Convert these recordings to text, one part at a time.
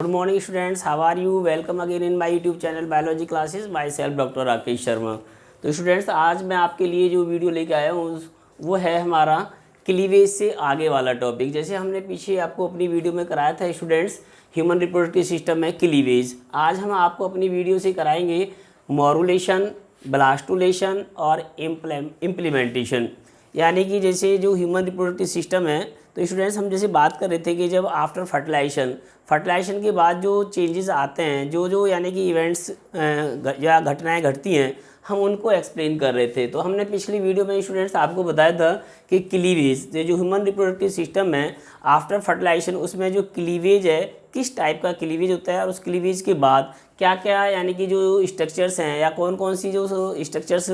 Good morning students, how are you? Welcome again in my YouTube channel biology classes by self doctor Rakesh Sharma. तो students, आज मैं आपके लिए जो वीडियो लेके आया हूँ वो है हमारा क्लीवेज से आगे वाला टॉपिक। जैसे हमने पीछे आपको अपनी वीडियो में कराया था स्टूडेंट्स, ह्यूमन रिप्रोडक्टिव सिस्टम में क्लीवेज। आज हम आपको अपनी वीडियो से कराएंगे मॉरुलेशन, ब्लास्टुलेशन और इम्प्लीमेंटेशन। यानी कि जैसे जो ह्यूमन रिप्रोडक्टिव सिस्टम है, तो स्टूडेंट्स हम जैसे बात कर रहे थे कि जब आफ्टर फर्टिलाइजेशन के बाद जो चेंजेस आते हैं, जो यानी कि इवेंट्स या घटनाएं घटती हैं, हम उनको एक्सप्लेन कर रहे थे। तो हमने पिछली वीडियो में स्टूडेंट्स आपको बताया था कि क्लीवेज जो ह्यूमन रिप्रोडक्टिव सिस्टम है आफ्टर फर्टिलाइजेशन, उसमें जो क्लीवेज है किस टाइप का क्लीवेज होता है और उस क्लीवेज के बाद क्या क्या यानी कि जो स्ट्रक्चर्स हैं या कौन कौन सी जो स्ट्रक्चर्स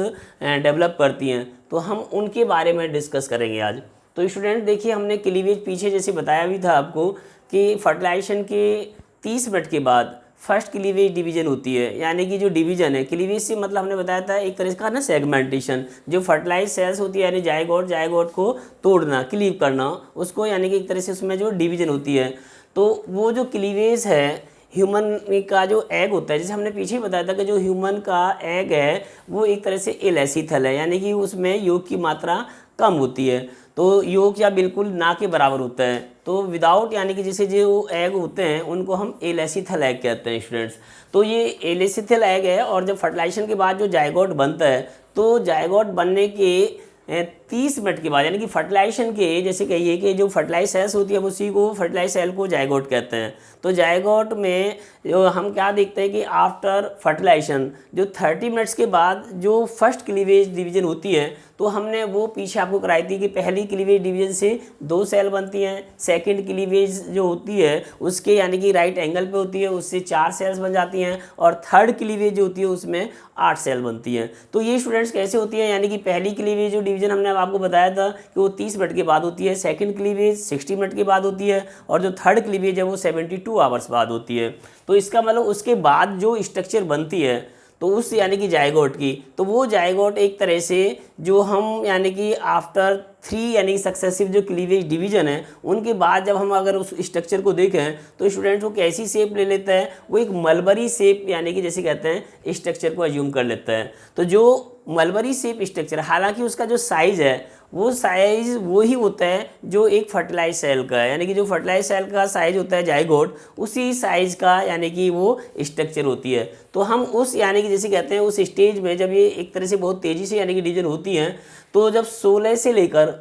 डेवलप करती हैं, तो हम उनके बारे में डिस्कस करेंगे आज। तो स्टूडेंट देखिए, हमने क्लीवेज पीछे जैसे बताया भी था आपको कि फर्टिलाइजेशन के 30 मिनट के बाद फर्स्ट क्लीवेज डिवीजन होती है। यानी कि जो डिवीजन है क्लीवेज से मतलब हमने बताया था एक तरह का ना सेगमेंटेशन, जो फर्टिलाइज सेल्स होती है यानी जायगोट को तोड़ना, क्लीव करना उसको, यानी कि एक तरह से उसमें जो डिवीजन होती है। तो वो जो क्लीवेज है ह्यूमन का जो एग होता है, जैसे हमने पीछे बताया था कि जो ह्यूमन का एग है वो एक तरह से एलेसिथल है, यानी कि उसमें योग की मात्रा कम होती है, तो योग या बिल्कुल ना के बराबर होता है। तो विदाउट यानी कि जैसे जो एग होते हैं उनको हम एलेसिथल एग कहते हैं स्टूडेंट्स। तो ये एलेसिथल एग है, और जब फर्टिलाइजेशन के बाद जो जायगोट बनता है, तो जायगोट बनने के 30 मिनट के बाद यानी कि फर्टिलाइजेशन के, जैसे कहिए कि जो फर्टिलाइज सेल्स होती है उसी को फर्टिलाइज सेल को जायगोट कहते हैं। तो जायगोट में जो हम क्या देखते हैं कि आफ्टर फर्टिलाइजेशन जो 30 मिनट्स के बाद जो फर्स्ट क्लीवेज डिवीजन होती है, तो हमने वो पीछे आपको कराई थी कि पहली क्लीवेज डिवीजन से 2 सेल बनती हैं, सेकंड क्लीवेज जो होती है उसके यानी कि राइट एंगल पे होती है, उससे 4 सेल्स बन जाती हैं, और थर्ड क्लीवेज जो होती है उसमें 8 सेल बनती हैं। तो ये स्टूडेंट्स कैसे होती है, यानी कि पहली क्लीवेज जो डिवीजन हमने आपको बताया था कि वो 30 मिनट के बाद होती है, सेकंड क्लीवेज 60 मिनट के बाद होती है, और जो थर्ड क्लीवेज है वो 72 आवर्स बाद होती है। तो इसका मतलब उसके बाद जो स्ट्रक्चर बनती है तो उस यानी कि जायगोट की, तो वो जायगोट एक तरह से जो हम यानी कि आफ्टर 3 यानी सक्सेसिव जो क्लीवेज डिवीजन है उनके बाद जब हम अगर उस स्ट्रक्चर को देखें तो स्टूडेंट्स वो कैसी शेप ले लेता है, वो एक मलबरी शेप यानी कि जैसे कहते हैं स्ट्रक्चर को अज्यूम कर लेता है। तो जो मलबरी शेप स्ट्रक्चर, हालांकि उसका जो साइज है वो साइज वो ही होता है जो एक फर्टिलाइज सेल का है, यानी कि जो फर्टिलाइज सेल का साइज होता है जायगोट, उसी साइज का यानी कि वो स्ट्रक्चर होती है। तो हम उस यानी कि जैसे कहते हैं उस स्टेज में जब ये एक तरह से बहुत तेज़ी से यानी कि डिवीजन होती हैं, तो जब 16 से लेकर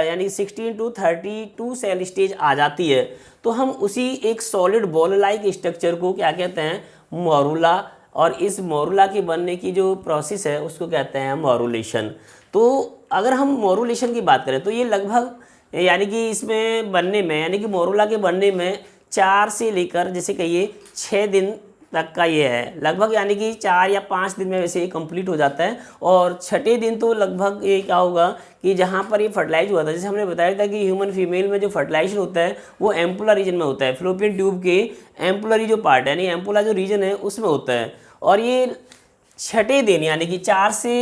यानी 16 to 32 सेल स्टेज आ जाती है, तो हम उसी एक सॉलिड बॉल लाइक स्ट्रक्चर को क्या कहते हैं, मॉरुला, और इस मॉरुला के बनने की जो प्रोसेस है उसको कहते हैं मॉरुलेशन। तो अगर हम मॉरुलेशन की बात करें तो ये लगभग यानी कि इसमें बनने में यानी कि मॉरुला के बनने में 4 से लेकर जैसे कहिए 6 दिन तक का ये है लगभग, यानी कि 4 या 5 दिन में वैसे ये कंप्लीट हो जाता है। और छठे दिन तो लगभग ये क्या होगा कि जहाँ पर ये फर्टिलाइज हुआ था, जैसे हमने बताया था कि ह्यूमन फीमेल में जो फर्टिलाइजेशन होता है वो एम्पुला रीजन में होता है, फ्लोपियन ट्यूब के एम्पुलरी जो पार्ट है यानी एम्पुला जो रीजन है उसमें होता है। और ये छठे दिन यानी कि 4 से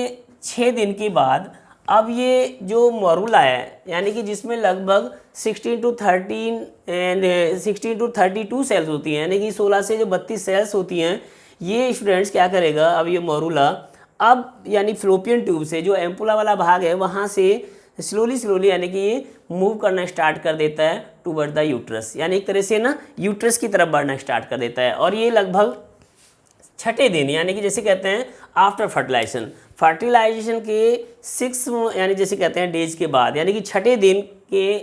6 दिन के बाद अब ये जो मॉरुला है यानी कि जिसमें लगभग 16 to 32 सेल्स होती हैं, यानी कि 16 से जो 32 सेल्स होती हैं, ये स्टूडेंट्स क्या करेगा, अब ये मॉरुला अब यानी फ्लोपियन ट्यूब से जो एम्पुला वाला भाग है वहाँ से स्लोली यानी कि ये मूव करना स्टार्ट कर देता है टूवर्ड द यूट्रस, यानी एक तरह से ना यूट्रस की तरफ बढ़ना स्टार्ट कर देता है। और ये लगभग छठे दिन यानी कि जैसे कहते हैं आफ्टर फर्टिलाइजेशन के 6 यानी जैसे कहते हैं डेज के बाद, यानी कि छठे दिन के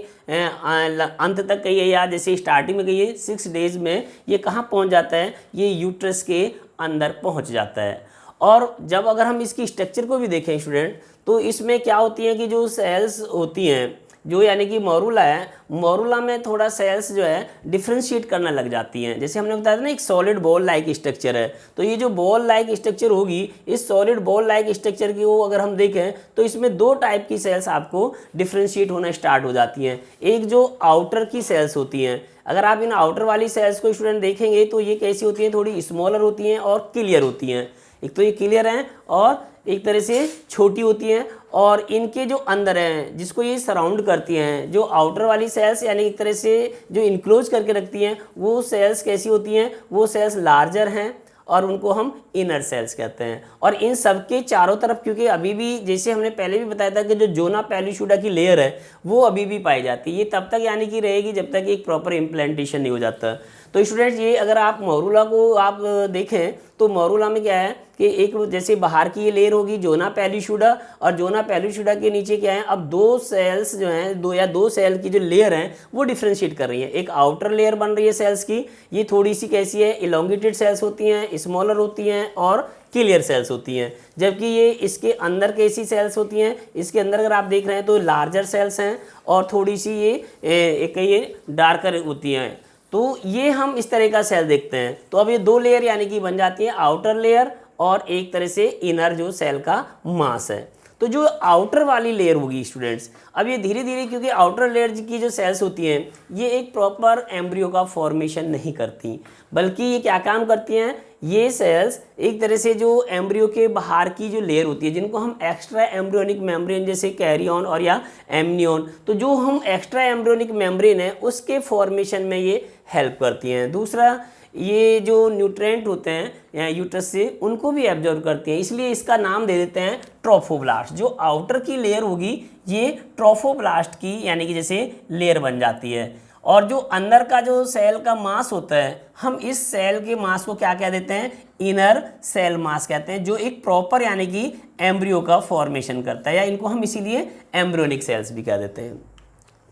अंत तक कहिए या जैसे स्टार्टिंग में कहिए 6 डेज में ये कहाँ पहुँच जाता है, ये यूट्रस के अंदर पहुँच जाता है। और जब अगर हम इसकी स्ट्रक्चर को भी देखें स्टूडेंट, तो इसमें क्या होती है कि जो सेल्स होती हैं जो यानी कि मॉरुला है, मॉरुला में थोड़ा सेल्स जो है डिफ्रेंशिएट करना लग जाती हैं। जैसे हमने बताया था ना एक सॉलिड बॉल लाइक स्ट्रक्चर है, तो ये जो बॉल लाइक स्ट्रक्चर होगी, इस सॉलिड बॉल लाइक स्ट्रक्चर की वो अगर हम देखें तो इसमें 2 टाइप की सेल्स आपको डिफ्रेंशिएट होना स्टार्ट हो जाती हैं। एक जो आउटर की सेल्स होती हैं, अगर आप इन आउटर वाली सेल्स को स्टूडेंट देखेंगे तो ये कैसी होती हैं, थोड़ी स्मॉलर होती हैं और क्लियर होती हैं। एक तो ये क्लियर हैं और एक तरह से छोटी होती हैं और इनके जो अंदर हैं जिसको ये सराउंड करती हैं, जो आउटर वाली सेल्स यानी एक तरह से जो इनक्लोज करके रखती हैं, वो सेल्स कैसी होती हैं, वो सेल्स लार्जर हैं और उनको हम इनर सेल्स कहते हैं। और इन सब के चारों तरफ, क्योंकि अभी भी जैसे हमने पहले भी बताया था कि जो जोना पेलिशुडा की लेयर है वो अभी भी पाई जाती है, ये तब तक यानी कि रहेगी जब तक एक प्रॉपर इम्प्लांटेशन नहीं हो जाता। तो स्टूडेंट्स ये अगर आप मोरूला को आप देखें तो मोरूला में क्या है कि एक जैसे बाहर की ये लेयर होगी जोना पेलिशुडा, और जोना पेलिशुडा के नीचे क्या है, अब दो सेल्स जो हैं, दो सेल की जो लेयर हैं वो डिफ्रेंशिएट कर रही है। एक आउटर लेयर बन रही है सेल्स की, ये थोड़ी सी कैसी है, इलोंगेटेड सेल्स होती हैं, स्मॉलर होती हैं और क्लियर सेल्स होती हैं। जबकि ये इसके अंदर कैसी सेल्स होती हैं, इसके अंदर अगर आप देख रहे हैं तो लार्जर सेल्स हैं और थोड़ी सी ये डार्कर होती हैं। तो ये हम इस तरह का सेल देखते हैं। तो अब ये दो लेयर यानी कि बन जाती है, आउटर लेयर और एक तरह से इनर जो सेल का मास है। तो जो आउटर वाली लेयर होगी स्टूडेंट्स, अब ये धीरे धीरे, क्योंकि आउटर लेयर की जो सेल्स होती हैं ये एक प्रॉपर एम्ब्रियो का फॉर्मेशन नहीं करती, बल्कि ये क्या काम करती हैं, ये सेल्स एक तरह से जो एम्ब्रियो के बाहर की जो लेयर होती है, जिनको हम एक्स्ट्रा एम्ब्रियोनिक मेम्ब्रेन जैसे कैरियन और या एमनियन, तो जो हम एक्स्ट्रा एम्ब्रियोनिक मेम्ब्रेन है उसके फॉर्मेशन में ये हेल्प करती हैं। दूसरा, ये जो न्यूट्रेंट होते हैं यूट्रस से उनको भी एब्जॉर्ब करती हैं, इसलिए इसका नाम दे देते हैं ट्रोफोब्लास्ट। जो आउटर की लेयर होगी ये ट्रोफोब्लास्ट की यानी कि जैसे लेयर बन जाती है। और जो अंदर का जो सेल का मास होता है, हम इस सेल के मास को क्या कह देते हैं, इनर सेल मास कहते हैं, जो एक प्रॉपर यानी कि एम्ब्रियो का फॉर्मेशन करता है, या इनको हम इसीलिए एम्ब्रियोनिक सेल्स भी कह देते हैं।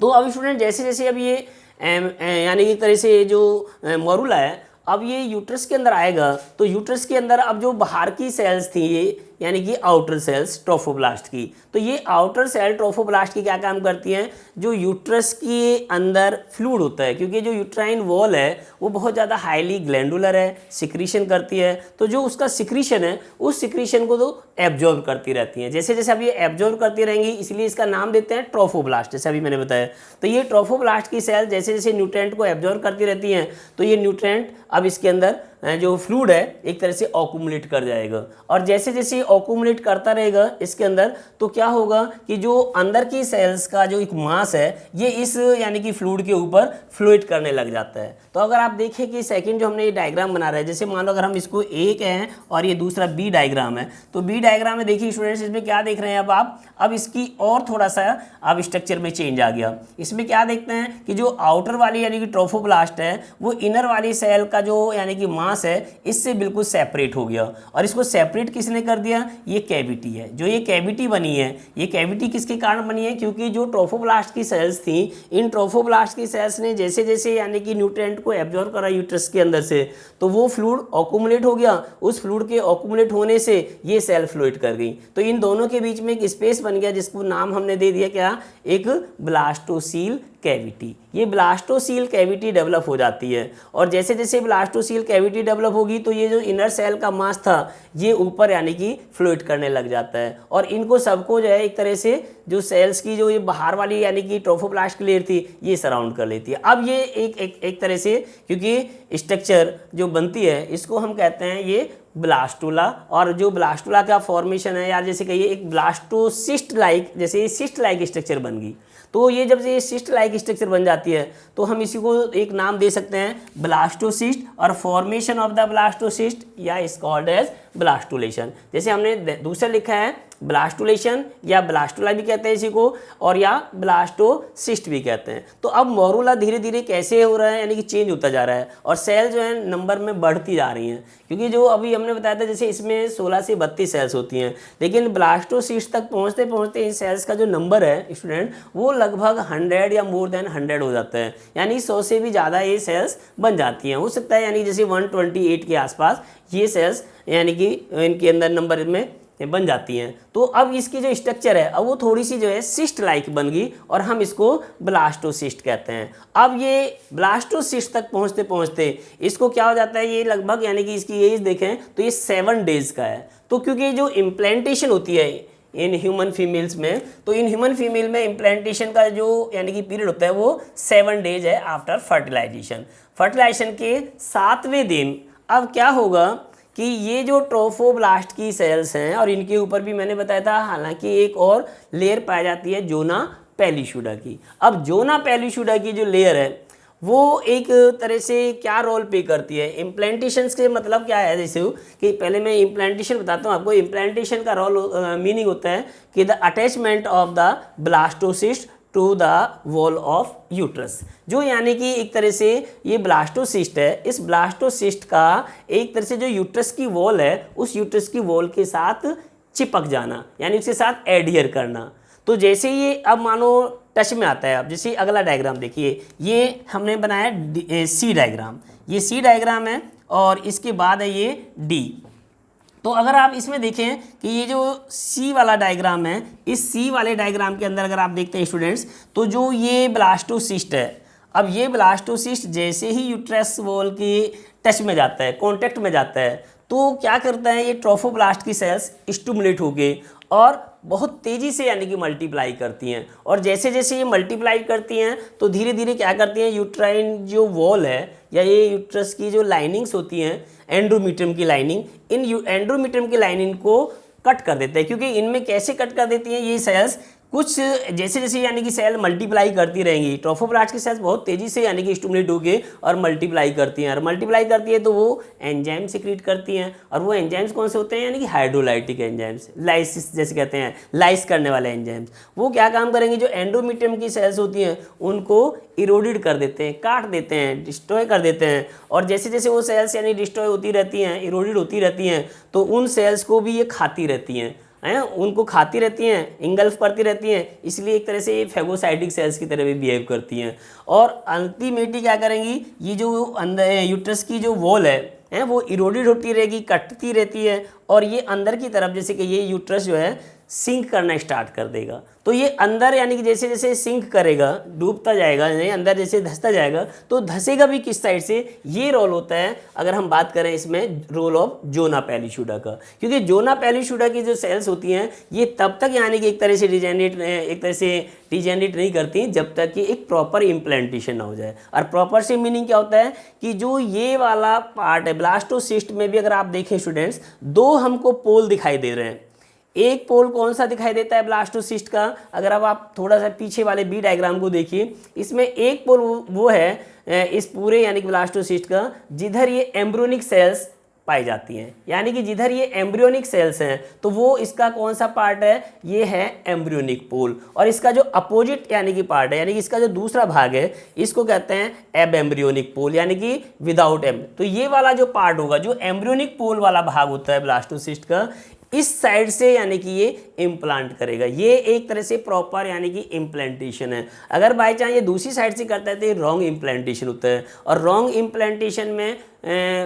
तो अब स्टूडेंट जैसे जैसे अब ये यानी कि एक तरह से जो मोरूला है, अब ये यूट्रस के अंदर आएगा, तो यूट्रस के अंदर अब जो बाहर की सेल्स थी ये यानी कि आउटर सेल्स ट्रोफोब्लास्ट की, तो ये आउटर सेल ट्रोफोब्लास्ट की क्या काम करती हैं, जो यूट्रस के अंदर फ्लूइड होता है, क्योंकि जो यूट्राइन वॉल है वो बहुत ज़्यादा हाईली ग्लैंडुलर है, सिक्रीशन करती है, तो जो उसका सिक्रीशन है उस सिक्रीशन को तो एब्जॉर्ब करती रहती हैं। जैसे जैसे अब ये एब्जॉर्ब करती रहेंगी इसलिए इसका नाम देते हैं ट्रोफोब्लास्ट, जैसे अभी मैंने बताया। तो ये ट्रोफोब्लास्ट की सेल जैसे जैसे न्यूट्रेंट को एब्जॉर्ब करती रहती हैं, तो ये न्यूट्रेंट अब इसके अंदर जो फ्लूइड है एक तरह से ऑक्यूमुलेट कर जाएगा, और जैसे जैसे ऑक्यूमुलेट करता रहेगा इसके अंदर, तो क्या होगा कि जो अंदर की सेल्स का जो एक मास है ये इस यानी कि फ्लूइड के ऊपर फ्लोट करने लग जाता है। तो अगर आप देखें कि सेकंड जो हमने ये डायग्राम बना रहा है, जैसे मान लो अगर हम इसको ए कहें और ये दूसरा बी डायग्राम है, तो बी डायग्राम में देखिए स्टूडेंट्स इसमें क्या देख रहे हैं अब इसकी और थोड़ा सा अब स्ट्रक्चर में चेंज आ गया। इसमें क्या देखते हैं कि जो आउटर वाली यानी कि ट्रोफोब्लास्ट है वो इनर वाली सेल का जो यानी कि मास है इससे बिल्कुल सेपरेट हो गया, और इसको सेपरेट किसने कर दिया, ये कैविटी है। जो ये कैविटी बनी है, ये कैविटी किसके कारण बनी है, क्योंकि जो ट्रोफोब्लास्ट की सेल्स थी, इन ट्रोफोब्लास्ट की सेल्स ने जैसे जैसे यानी कि न्यूट्रिएंट को एब्जॉर्ब करा यूट्रस के अंदर से, तो वो फ्लूइड ऑक्यूमुलेट हो गया, उस फ्लूइड के ऑक्यूमुलेट होने से ये सेल फ्लोट कर गई, तो इन दोनों के बीच में एक स्पेस बन गया जिसको नाम हमने दे दिया क्या, एक ब्लास्टोसील कैविटी। ये ब्लास्टोसील कैविटी डेवलप हो जाती है, और जैसे जैसे ब्लास्टोसील कैविटी डेवलप होगी तो ये जो इनर सेल का मास था ये ऊपर यानी कि फ्लोट करने लग जाता है, और इनको सबको जो है एक तरह से जो सेल्स की जो ये बाहर वाली यानी कि ट्रोफोप्लास्ट की लेयर थी ये सराउंड कर लेती है। अब ये एक तरह से क्योंकि स्ट्रक्चर जो बनती है इसको हम कहते हैं ये ब्लास्टुला, और जो ब्लास्टुला का फॉर्मेशन है यार जैसे कहिए एक ब्लास्टोसिस्ट लाइक, जैसे ये सिस्ट लाइक स्ट्रक्चर बन गई, तो ये जब से ये सिस्ट लाइक स्ट्रक्चर बन जाती है तो हम इसी को एक नाम दे सकते हैं ब्लास्टोसिस्ट, और फॉर्मेशन ऑफ द ब्लास्टोसिस्ट या इज कॉल्ड एज ब्लास्टुलेशन। जैसे हमने दूसरा लिखा है ब्लास्टुलेशन या ब्लास्टुला भी कहते हैं इसी को, और या ब्लास्टोसिस्ट भी कहते हैं। तो अब मोरूला धीरे धीरे कैसे हो रहा है यानी कि चेंज होता जा रहा है, और सेल जो है नंबर में बढ़ती जा रही हैं, क्योंकि जो अभी हमने बताया था जैसे इसमें 16 से 32 सेल्स होती हैं, लेकिन ब्लास्टोसिस्ट तक पहुँचते पहुँचते इन सेल्स का जो नंबर है स्टूडेंट वो लगभग 100 या मोर देन 100 हो जाता है, यानी 100 से भी ज़्यादा ये सेल्स बन जाती हैं। हो सकता है यानी जैसे 128 के आसपास ये सेल्स यानी कि इनके अंदर नंबर में बन जाती हैं। तो अब इसकी जो स्ट्रक्चर है अब वो थोड़ी सी जो है सिस्ट लाइक बन गई, और हम इसको ब्लास्टोसिस्ट कहते हैं। अब ये ब्लास्टोसिस्ट तक पहुंचते पहुंचते इसको क्या हो जाता है, ये लगभग यानी कि इसकी एज देखें तो ये 7 डेज का है। तो क्योंकि जो इम्प्लांटेशन होती है इन ह्यूमन फीमेल्स में, तो इन ह्यूमन फीमेल में इम्प्लांटेशन का जो यानी कि पीरियड होता है वो 7 डेज है आफ्टर फर्टिलाइजेशन। फर्टिलाइजेशन के 7वें दिन अब क्या होगा कि ये जो ट्रोफोब्लास्ट की सेल्स हैं, और इनके ऊपर भी मैंने बताया था हालांकि एक और लेयर पाई जाती है जोना पेलिशुडा की। अब जोना पेलिशुडा की जो लेयर है वो एक तरह से क्या रोल प्ले करती है इम्प्लांटेशन के, मतलब क्या है, जैसे कि पहले मैं इम्प्लांटेशन बताता हूँ आपको। इम्प्लांटेशन का रोल मीनिंग होता है कि the attachment of the blastocyst to the wall of uterus, जो यानी कि एक तरह से ये ब्लास्टोसिस्ट है, इस ब्लास्टोसिस्ट का एक तरह से जो यूट्रस की वॉल है उस यूट्रस की वॉल के साथ चिपक जाना, यानी उसके साथ एडहियर करना। तो जैसे ये अब मानो टच में आता है, अब जैसे अगला डायग्राम देखिए, ये हमने बनाया सी डायग्राम, ये सी डायग्राम है और इसके बाद है ये डी। तो अगर आप इसमें देखें कि ये जो सी वाला डायग्राम है, इस सी वाले डायग्राम के अंदर अगर आप देखते हैं स्टूडेंट्स, तो जो ये ब्लास्टोसिस्ट है, अब ये ब्लास्टोसिस्ट जैसे ही यूट्रस वॉल की टच में जाता है, कॉन्टेक्ट में जाता है, तो क्या करता है, ये ट्रोफोब्लास्ट की सेल्स स्टिमुलेट होके और बहुत तेज़ी से यानी कि मल्टीप्लाई करती हैं। और जैसे जैसे ये मल्टीप्लाई करती हैं तो धीरे धीरे क्या करती हैं, यूट्राइन जो वॉल है या ये यूट्रस की जो लाइनिंग्स होती हैं, एंडोमीट्रियम की लाइनिंग, इन एंडोमीट्रियम की लाइनिंग को कट कर देते हैं। क्योंकि इनमें कैसे कट कर देती हैं ये सेल्स, कुछ जैसे जैसे यानी कि सेल मल्टीप्लाई करती रहेंगी, ट्रोफोब्लास्ट की सेल्स बहुत तेज़ी से यानी कि स्टिमुलेट होके और मल्टीप्लाई करती हैं, और मल्टीप्लाई करती है तो वो एंजाइम सिक्रीट करती हैं। और वो एंजाइम्स कौन से होते हैं, यानी कि हाइड्रोलाइटिक एंजाइम्स, लाइसिस जैसे कहते हैं, लाइस करने वाले एंजाइम्स। वो क्या काम करेंगे, जो एंडोमीट्रियम की सेल्स होती हैं उनको इरोडेड कर देते हैं, काट देते हैं, डिस्ट्रॉय कर देते हैं। और जैसे जैसे वो सेल्स यानी डिस्ट्रॉय होती रहती हैं, इरोडेड होती रहती हैं, तो उन सेल्स को भी ये खाती रहती हैं, उनको खाती रहती हैं, इंगल्फ करती रहती हैं, इसलिए एक तरह से ये फेगोसाइटिक सेल्स की तरह भी बिहेव करती हैं। और अल्टीमेटली क्या करेंगी, ये जो अंदर यूट्रस की जो वॉल है वो इरोडेड होती रहेगी, कटती रहती है, और ये अंदर की तरफ जैसे कि ये यूट्रस जो है सिंक करना स्टार्ट कर देगा। तो ये अंदर यानी कि जैसे जैसे सिंक करेगा, डूबता जाएगा, नहीं अंदर जैसे धंसता जाएगा, तो धंसेगा भी किस साइड से, ये रोल होता है अगर हम बात करें इसमें रोल ऑफ जोना पेलिशुडा का। क्योंकि जोना पेलिशुडा की जो सेल्स होती हैं ये तब तक यानी कि एक तरह से डिजेनरेट नहीं करती जब तक कि एक प्रॉपर इम्प्लांटेशन ना हो जाए। और प्रॉपर से मीनिंग क्या होता है कि जो ये वाला पार्ट है ब्लास्टोसिस्ट में भी अगर आप देखें स्टूडेंट्स, दो हमको पोल दिखाई दे रहे हैं। एक पोल कौन सा दिखाई देता है ब्लास्टोसिस्ट का, अगर अब आप थोड़ा सा पीछे वाले बी डायग्राम को देखिए, इसमें एक पोल वो है इस पूरे यानी कि ब्लास्टोसिस्ट का, जिधर ये एम्ब्रियोनिक सेल्स पाई जाती हैं। यानी कि जिधर ये एम्ब्रियोनिक सेल्स हैं तो वो इसका कौन सा पार्ट है, ये है एम्ब्रियोनिक पोल। और इसका जो अपोजिट यानी कि पार्ट है, यानी कि इसका जो दूसरा भाग है, इसको कहते हैं एब एम्ब्रियोनिक पोल, यानी कि विदाउट एम। तो ये वाला जो पार्ट होगा, जो एम्ब्रियोनिक पोल वाला भाग होता है ब्लास्टोसिस्ट का, इस साइड से यानी कि ये इम्प्लांट करेगा। ये एक तरह से प्रॉपर यानी कि इम्प्लांटेशन है। अगर बाई चांस ये दूसरी साइड से करता है तो ये रॉन्ग इम्प्लांटेशन होता है, और रॉन्ग इम्प्लांटेशन में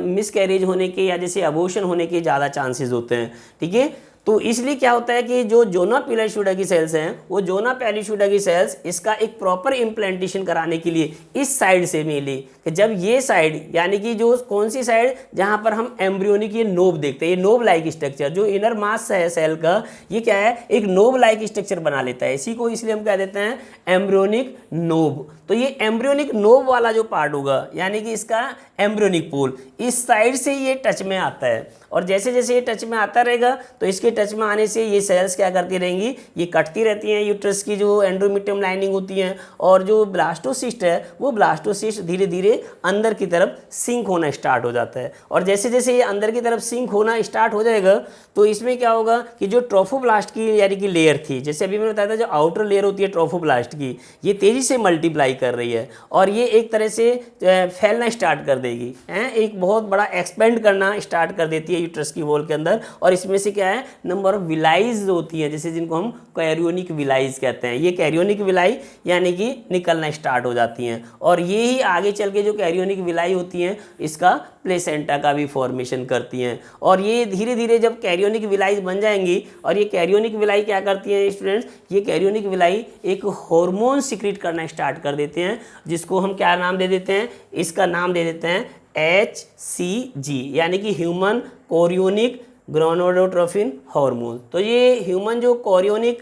मिसकैरेज होने के या जैसे अबॉर्शन होने के ज़्यादा चांसेस होते हैं। ठीक है, तो इसलिए क्या होता है कि जो जोना पेलिशुडा की सेल्स हैं, वो जोना पेलिशुडा की सेल्स इसका एक प्रॉपर इम्प्लांटेशन कराने के लिए इस साइड से मिली, कि जब ये साइड यानी कि जो कौन सी साइड, जहाँ पर हम एम्ब्रियोनिक ये नोब देखते हैं, ये नोब लाइक स्ट्रक्चर, जो इनर मास है सेल का, ये क्या है, एक नोब लाइक स्ट्रक्चर बना लेता है। इसी को इसलिए हम कह देते हैं एम्ब्रियोनिक नोब। तो ये एम्ब्रियोनिक नोब वाला जो पार्ट होगा, यानी कि इसका एम्ब्रियोनिक पोल इस साइड से ये टच में आता है, और जैसे जैसे ये टच में आता रहेगा तो इसके टच में आने से ये सेल्स क्या करती रहेंगी, ये कटती रहती हैं, यूट्रस की जो एंडोमीट्रियम लाइनिंग होती है, और जो ब्लास्टोसिस्ट है वो ब्लास्टोसिस्ट धीरे धीरे अंदर की तरफ सिंक होना स्टार्ट हो जाता है। और जैसे जैसे ये अंदर की तरफ सिंक होना स्टार्ट हो जाएगा तो इसमें क्या होगा कि जो ट्रोफोब्लास्ट की यानी कि लेयर थी, जैसे अभी मैंने बताया था, जो आउटर लेयर होती है ट्रोफोब्लास्ट की, ये तेज़ी से मल्टीप्लाई कर रही है, और ये एक तरह से फैलना स्टार्ट कर देगी, एक बहुत बड़ा एक्सपेंड करना स्टार्ट कर देती है यूट्रस की वॉल के अंदर। और इसमें से क्या है, नंबर ऑफ विलाइज होती हैं, जैसे जिनको हम कैरियोनिक विलाइज कहते हैं, ये कैरियोनिक विलाई यानी कि निकलना स्टार्ट हो जाती हैं। और ये ही आगे चल के जो कैरियोनिक विलाई होती हैं इसका प्लेसेंटा का भी फॉर्मेशन करती हैं। और ये धीरे धीरे जब कैरियोनिक विलाई बन जाएंगी, और ये कैरियोनिक विलाई क्या करती हैं स्टूडेंट्स, ये कैरियोनिक विलाई एक हार्मोन सिक्रीट करना स्टार्ट कर देते हैं, जिसको हम क्या नाम दे देते हैं, इसका नाम दे देते हैं HCG, यानी कि ह्यूमन कोरियोनिक गोनाडोट्रोफिन हार्मोन। तो ये ह्यूमन जो कोरियोनिक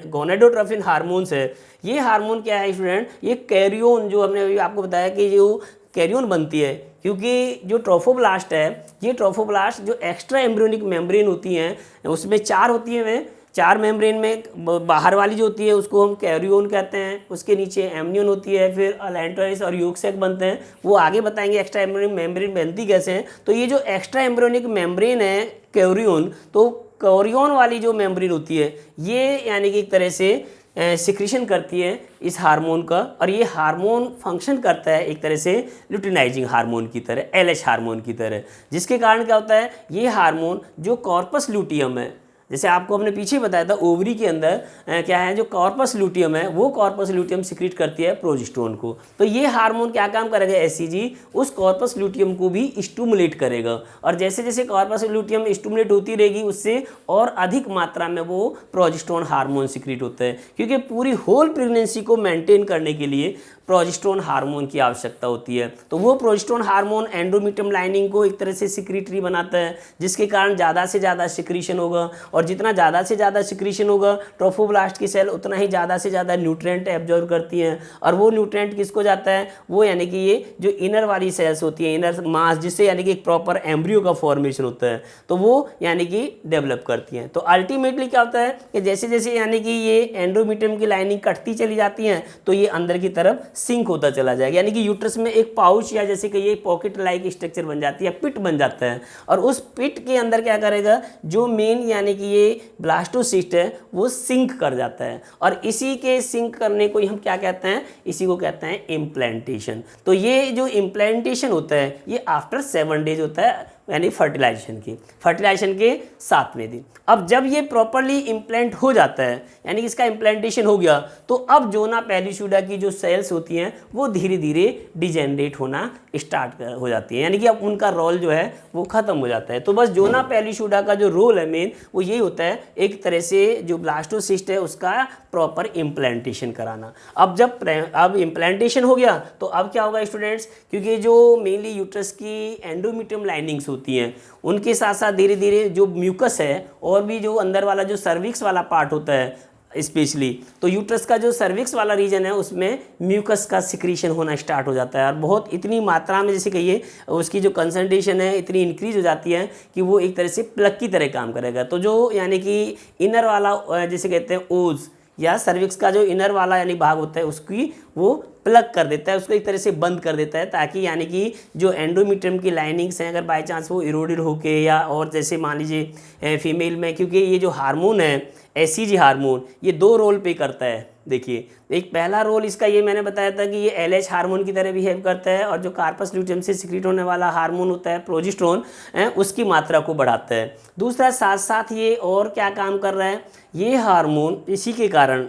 गोनाडोट्रोफिन हार्मोन्स है, ये हार्मोन क्या है स्टूडेंट, ये कैरियोन, जो हमने अभी आपको बताया कि जो कैरियोन बनती है, क्योंकि जो ट्रोफोब्लास्ट है, ये ट्रोफोब्लास्ट जो एक्स्ट्रा एम्ब्रियोनिक मेम्ब्रेन होती हैं उसमें 4 होती हैं, वे 4 मेम्ब्रेन में बाहर वाली जो होती है उसको हम कैरियोन कहते हैं, उसके नीचे एमनियन होती है, फिर अलेंट्राइस और यूक सैक बनते हैं, वो आगे बताएंगे एक्स्ट्रा एम्ब्रियोनिक मेम्ब्रेन बनती कैसे हैं। तो ये जो एक्स्ट्रा एम्ब्रियोनिक मेम्ब्रेन है कैरियोन, तो कैरियोन वाली जो मेम्ब्रेन होती है ये यानी कि एक तरह से सिक्रीशन करती है इस हार्मोन का, और ये हार्मोन फंक्शन करता है एक तरह से ल्यूटिनाइजिंग हार्मोन की तरह, एलएच हार्मोन की तरह, जिसके कारण क्या होता है, ये हार्मोन जो कॉर्पस ल्यूटियम है, जैसे आपको हमने पीछे बताया था ओवरी के अंदर क्या है, जो कॉर्पस ल्यूटियम है वो कॉर्पस ल्यूटियम सिक्रीट करती है प्रोजेस्टेरोन को। तो ये हार्मोन क्या काम करेगा, एचसीजी उस कॉर्पस ल्यूटियम को भी स्टिमुलेट करेगा, और जैसे जैसे कॉर्पस ल्यूटियम स्टिमुलेट होती रहेगी उससे और अधिक मात्रा में वो प्रोजेस्टेरोन हार्मोन सिक्रीट होता है, क्योंकि पूरी होल प्रेगनेंसी को मेंटेन करने के लिए प्रोजेस्टेरोन हार्मोन की आवश्यकता होती है। तो वो प्रोजेस्टेरोन हार्मोन एंडोमेट्रियम लाइनिंग को एक तरह से सिक्रीटरी बनाता है, जिसके कारण ज़्यादा से ज़्यादा सिक्रीशन होगा, और जितना ज़्यादा से ज़्यादा सिक्रीशन होगा ट्रोफोब्लास्ट की सेल उतना ही ज़्यादा से ज़्यादा न्यूट्रिएंट एब्जॉर्ब करती हैं, और वो न्यूट्रिएंट किसको जाता है, वो यानी कि ये जो इनर वाली सेल्स होती हैं, इनर मास, जिससे यानी कि एक प्रॉपर एम्ब्रियो का फॉर्मेशन होता है, तो वो यानी कि डेवलप करती हैं। तो अल्टीमेटली क्या होता है कि जैसे जैसे यानी कि ये एंडोमेट्रियम की लाइनिंग कटती चली जाती हैं तो ये अंदर की तरफ सिंक होता चला जाएगा, यानी कि यूट्रस में एक पाउच या जैसे कि ये पॉकेट लाइक स्ट्रक्चर बन जाती है, पिट बन जाता है, और उस पिट के अंदर क्या करेगा, जो मेन यानी कि ये ब्लास्टोसिस्ट है वो सिंक कर जाता है, और इसी के सिंक करने को हम क्या कहते हैं, इसी को कहते हैं इम्प्लांटेशन। तो ये जो इम्प्लांटेशन होता है ये आफ्टर 7 डेज होता है, यानी फर्टिलाइजेशन के 7वें दिन। अब जब ये प्रॉपरली इम्प्लांट हो जाता है, यानी कि इसका इम्प्लांटेशन हो गया, तो अब जोना पेलिसूडा की जो सेल्स होती हैं वो धीरे धीरे डिजेनरेट होना स्टार्ट हो जाती है, यानी कि अब उनका रोल जो है वो ख़त्म हो जाता है। तो बस जोना पेलिसूडा का जो रोल है मेन वो यही होता है, एक तरह से जो ब्लास्टोसिस्ट है उसका प्रॉपर इम्प्लांटेशन कराना। अब इम्प्लांटेशन हो गया तो अब क्या होगा स्टूडेंट्स, क्योंकि जो मेनली यूट्रस की एंडोमेट्रियम लाइनिंग्स होती हैं उनके साथ साथ धीरे धीरे जो म्यूकस है और भी जो अंदर वाला जो सर्विक्स वाला पार्ट होता है स्पेशली, तो यूट्रस का जो सर्विक्स वाला रीजन है उसमें म्यूकस का सिक्रीशन होना स्टार्ट हो जाता है, और बहुत इतनी मात्रा में जैसे कहिए उसकी जो कंसंट्रेशन है इतनी इंक्रीज हो जाती है कि वो एक तरह से प्लग की तरह काम करेगा। तो जो यानी कि इनर वाला जैसे कहते हैं ओज या सर्विक्स का जो इनर वाला यानी भाग होता है उसकी वो प्लग कर देता है, उसको एक तरह से बंद कर देता है, ताकि यानी कि जो एंडोमेट्रियम की लाइनिंग्स हैं अगर बाय चांस वो इरोडेड होके, या और जैसे मान लीजिए फीमेल में, क्योंकि ये जो हार्मोन है एचसीजी हार्मोन ये 2 रोल पे करता है। देखिए एक पहला रोल इसका ये मैंने बताया था कि ये एलएच हार्मोन की तरह बिहेव करता है, और जो कार्पस ल्यूटियम से सिक्रीट होने वाला हार्मोन होता है प्रोजेस्टेरोन उसकी मात्रा को बढ़ाता है। दूसरा साथ साथ ये और क्या काम कर रहा है, ये हार्मोन इसी के कारण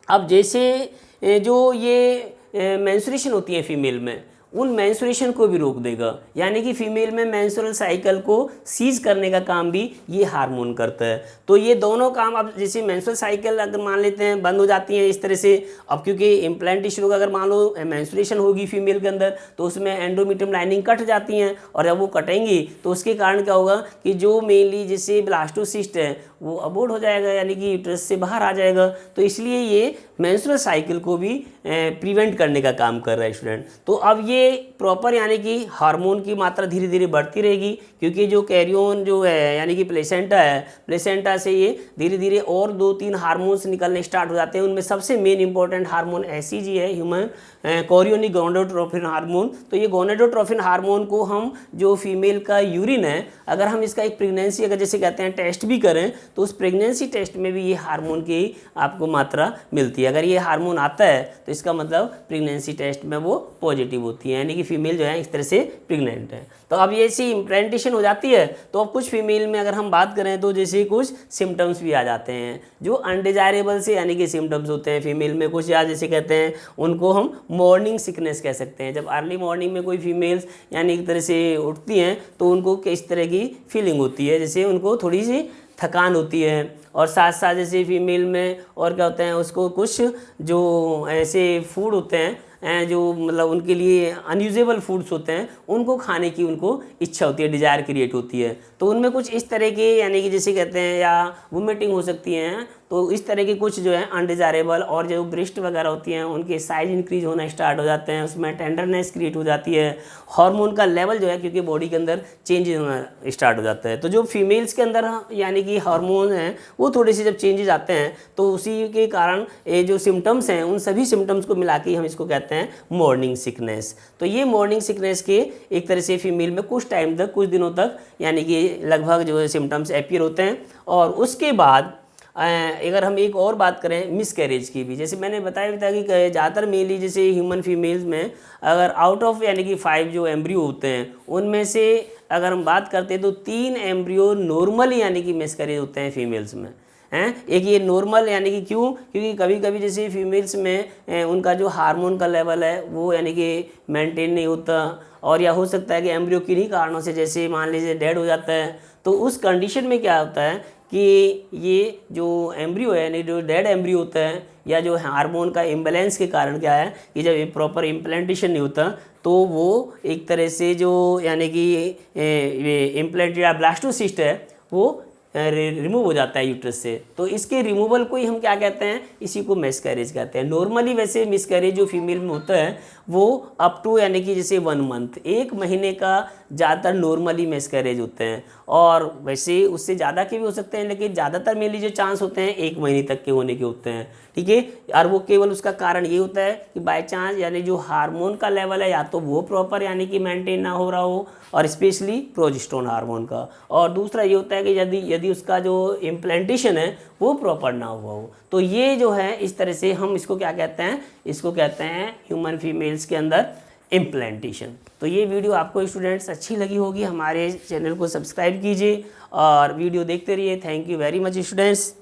अब जैसे जो ये मेंस्ट्रुएशन होती है फीमेल में, उन मेंस्ट्रुएशन को भी रोक देगा, यानी कि फीमेल में मेंस्ट्रुअल साइकिल को सीज करने का काम भी ये हार्मोन करता है। तो ये दोनों काम, अब जैसे मेंस्ट्रुअल साइकिल अगर मान लेते हैं बंद हो जाती है इस तरह से, अब क्योंकि इम्प्लांटेशन होगा, अगर मान लो मेंस्ट्रुएशन होगी फीमेल के अंदर तो उसमें एंडोमेट्रियम लाइनिंग कट जाती हैं, और जब वो कटेंगी तो उसके कारण क्या होगा कि जो मेनली जैसे ब्लास्टोसिस्ट है वो अबोर्ट हो जाएगा, यानी कि यूट्रस से बाहर आ जाएगा। तो इसलिए ये मेंस्ट्रुअल साइकिल को भी प्रिवेंट करने का काम कर रहा है स्टूडेंट। तो अब ये प्रॉपर यानी कि हार्मोन की मात्रा धीरे धीरे बढ़ती रहेगी, क्योंकि जो कैरियोन जो है यानी कि प्लेसेंटा है, प्लेसेंटा से ये धीरे धीरे और 2-3 हार्मोन्स निकलने स्टार्ट हो जाते हैं। उनमें सबसे मेन इंपॉर्टेंट हार्मोन एचसीजी है, ह्यूमन कोरियोनिक गोनेडोट्रोपिन हार्मोन। तो ये गोनेडोट्रोपिन हार्मोन को हम जो फीमेल का यूरिन है, अगर हम इसका एक प्रेगनेंसी अगर जैसे कहते हैं टेस्ट भी करें तो उस प्रेगनेंसी टेस्ट में भी ये हार्मोन की आपको मात्रा मिलती है। अगर ये हार्मोन आता है तो इसका मतलब प्रेगनेंसी टेस्ट में वो पॉजिटिव होती है, यानी कि फीमेल जो है इस तरह से प्रेग्नेंट है। तो अब ये ऐसी इम्प्लांटेशन हो जाती है तो अब कुछ फीमेल में अगर हम बात करें तो जैसे कुछ सिम्टम्स भी आ जाते हैं जो अनडिजायरेबल से यानी कि सिम्टम्स होते हैं फीमेल में कुछ, या जैसे कहते हैं उनको हम मॉर्निंग सिकनेस कह सकते हैं। जब अर्ली मॉर्निंग में कोई फीमेल्स यानी एक तरह से उठती हैं तो उनको किस तरह की फीलिंग होती है, जैसे उनको थोड़ी सी थकान होती है, और साथ साथ जैसे फीमेल में और क्या होते हैं उसको कुछ जो ऐसे फूड होते हैं जो मतलब उनके लिए अनयूजेबल फूड्स होते हैं उनको खाने की उनको इच्छा होती है, डिज़ायर क्रिएट होती है। तो उनमें कुछ इस तरह के यानी कि जैसे कहते हैं या वोमिटिंग हो सकती है, तो इस तरह के कुछ जो है अनडिजायरेबल और जो ब्रेस्ट वगैरह होती हैं उनके साइज इंक्रीज होना स्टार्ट हो जाते हैं, उसमें टेंडरनेस क्रिएट हो जाती है, हार्मोन का लेवल जो है क्योंकि बॉडी के अंदर चेंजेस होना स्टार्ट हो जाता है। तो जो फीमेल्स के अंदर यानी कि हार्मोन हैं वो थोड़े से जब चेंजेस आते हैं तो उसी के कारण ये जो सिम्टम्स हैं उन सभी सिम्टम्स को मिला के हम इसको कहते हैं मॉर्निंग सिकनेस। तो ये मॉर्निंग सिकनेस के एक तरह से फीमेल में कुछ टाइम तक, कुछ दिनों तक यानी कि लगभग जो है सिम्टम्स अपीयर होते हैं। और उसके बाद अगर हम एक और बात करें मिसकैरेज की भी, जैसे मैंने बताया था कि ज़्यादातर मेनली जैसे ह्यूमन फीमेल्स में अगर आउट ऑफ यानी कि 5 जो एम्ब्रियो होते हैं उनमें से अगर हम बात करते हैं तो 3 एम्ब्रियो नॉर्मल यानी कि मिसकैरेज होते हैं फीमेल्स में हैं। एक ये नॉर्मल यानी कि क्यों, क्योंकि कभी कभी जैसे फीमेल्स में उनका जो हार्मोन का लेवल है वो यानी कि मेंटेन नहीं होता, और या हो सकता है कि एम्ब्रियो किन्हीं कारणों से जैसे मान लीजिए डेड हो जाता है, तो उस कंडीशन में क्या होता है कि ये जो एम्ब्रियो है यानी जो डेड एम्ब्रियो होता है या जो हार्मोन का इम्बैलेंस के कारण क्या है कि जब ये प्रॉपर इम्प्लांटेशन नहीं होता तो वो एक तरह से जो यानी कि इम्प्लांट या ब्लास्टोसिस्ट है वो रिमूव हो जाता है यूट्रस से। तो इसके रिमूवल को ही हम क्या कहते हैं, इसी को मिसकैरेज कहते हैं। नॉर्मली वैसे मिसकैरेज जो फीमेल में होता है वो अप टू यानी कि जैसे 1 मंथ, 1 महीने का ज़्यादातर नॉर्मली मिसकैरेज होते हैं, और वैसे उससे ज़्यादा के भी हो सकते हैं, लेकिन ज़्यादातर मेनली जो चांस होते हैं 1 महीने तक के होने के होते हैं। ठीक है, और वो केवल उसका कारण ये होता है कि बाय चांस यानी जो हार्मोन का लेवल है या तो वो प्रॉपर यानी कि मेंटेन ना हो रहा हो, और स्पेशली प्रोजेस्टेरोन हार्मोन का, और दूसरा ये होता है कि यदि उसका जो इम्प्लांटेशन है वो प्रॉपर ना हुआ हो। तो ये जो है इस तरह से हम इसको क्या कहते हैं, इसको कहते हैं ह्यूमन फीमेल्स के अंदर इम्प्लांटेशन। तो ये वीडियो आपको स्टूडेंट्स अच्छी लगी होगी, हमारे चैनल को सब्सक्राइब कीजिए और वीडियो देखते रहिए। Thank you very much students.